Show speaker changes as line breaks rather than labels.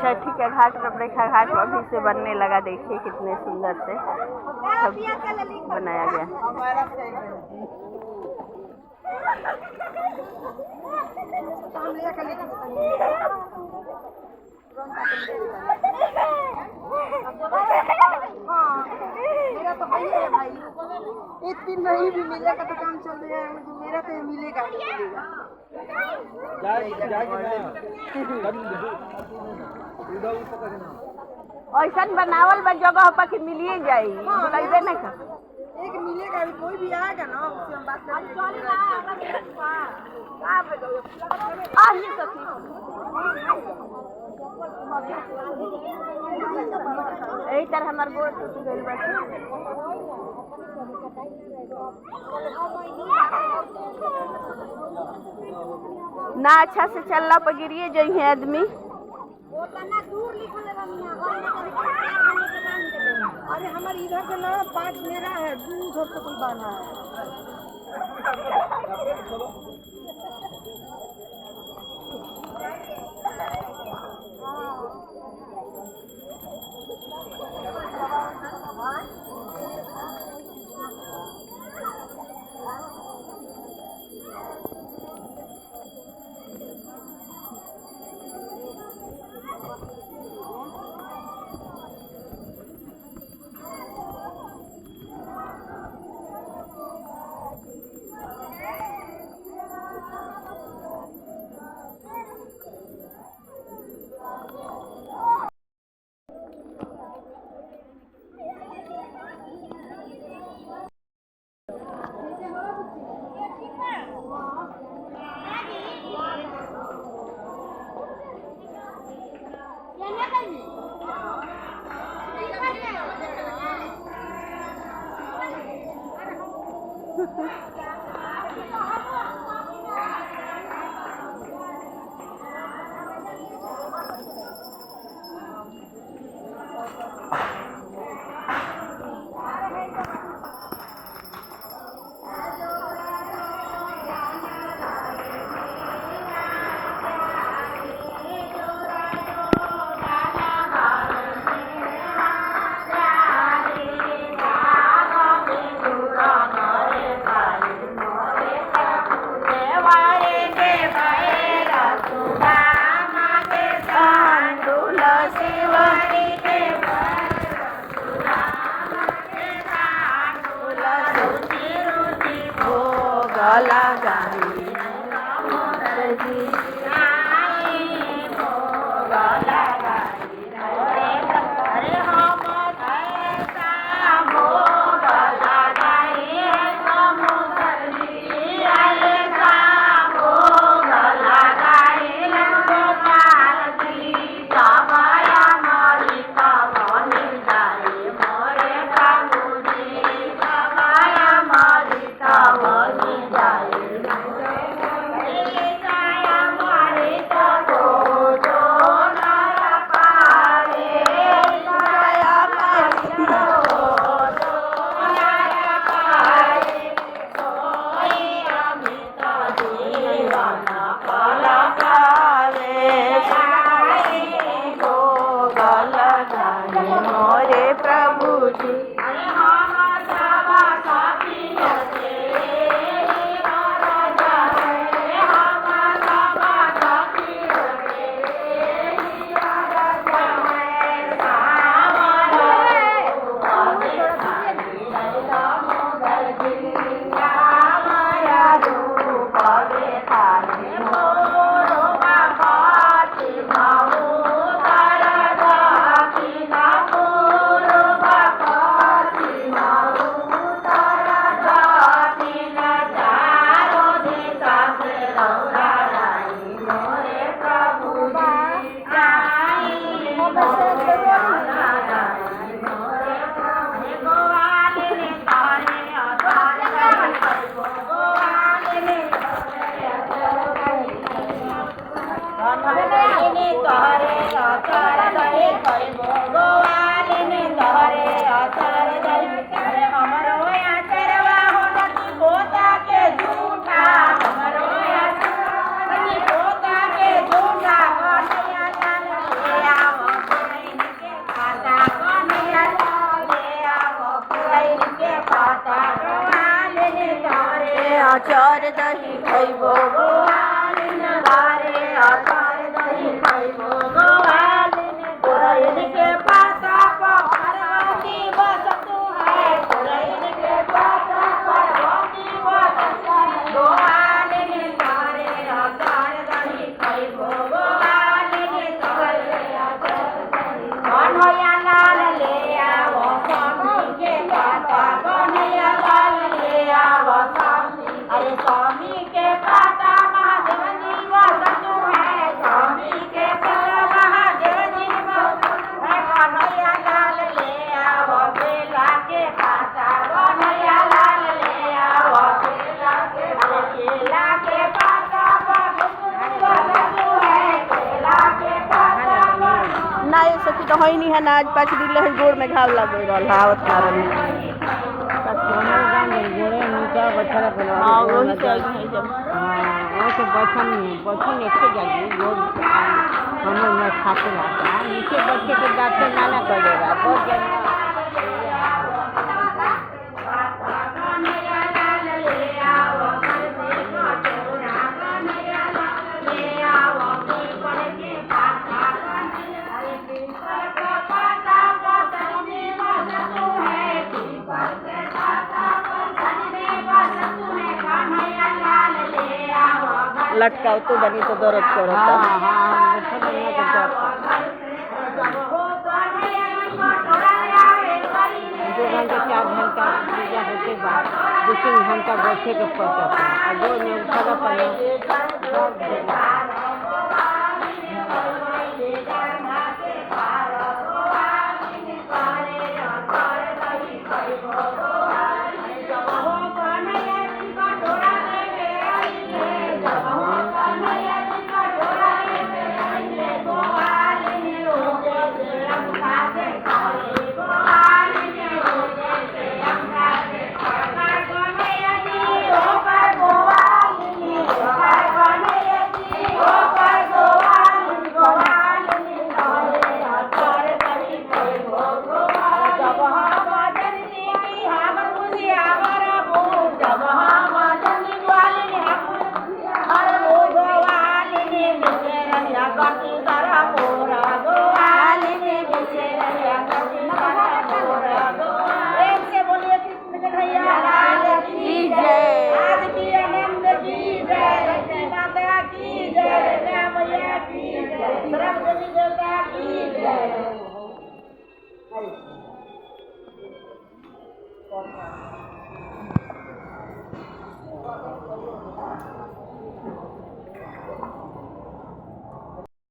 छठी के घाट रूपरेखा घाट अभी से बनने लगा। देखिए कितने सुंदर से सब बनाया गया।
मेरा तो भाई है भाई, एक दिन नहीं भी मिलेगा तो काम चल रहा है। मेरा तो मिलेगा
ऐसा बनावल बा जगह पर कि मिलिए जाई लगे नहीं का
एक मिलेगा। अभी कोई भी आएगा ना उससे हम बात करेंगे। यही तरह हमारे गोड़ टूट गई बस। ना अच्छा से चलना पर गिरिए जाइए आदमी। अरे हमारे इधर से ना 5 मेरा है, 2 उधर से कोई बाना है।
अचार दही खइबो गोवालिन बारे अचार दही खइबो गोवालिन पुरैन के पाता पर भगवती बसतु है पुरैन के पाता पर भगवती बसतु गोवालिन बारे अचार दही खइबो गोवालिन बारे अचार दही कन्हैया लाल ले आवो स्वामी के पाता कन्हैया लाल ले आवो स्वामी अरे स्वामी के पाता महादेव जी बसतु है स्वामी के पाता महादेव जी बसतु है कन्हैया लाल ले आवो बेला के पाता कन्हैया लाल ले आवो बेला के अरे केला के पाता बसतु है केला के पाता ना ये सखी तो होई नहीं है ना आज 5 दिन ले गोड़ में घाव लग रहल हावत कारण हाँ वही से आई है जब
वो तो बचन एक जाएगी जो हमें न खाते रहता है नीचे बच्चे के दांते नाना करेगा बहुत जगह
लटकाओ तो बनी तो दर्द करता
दो घंटा 4 घंटा पूजा होते बाद 2-3 घंटा बैठे के पड़ता था और 2 में उठा पड़ा Thank you.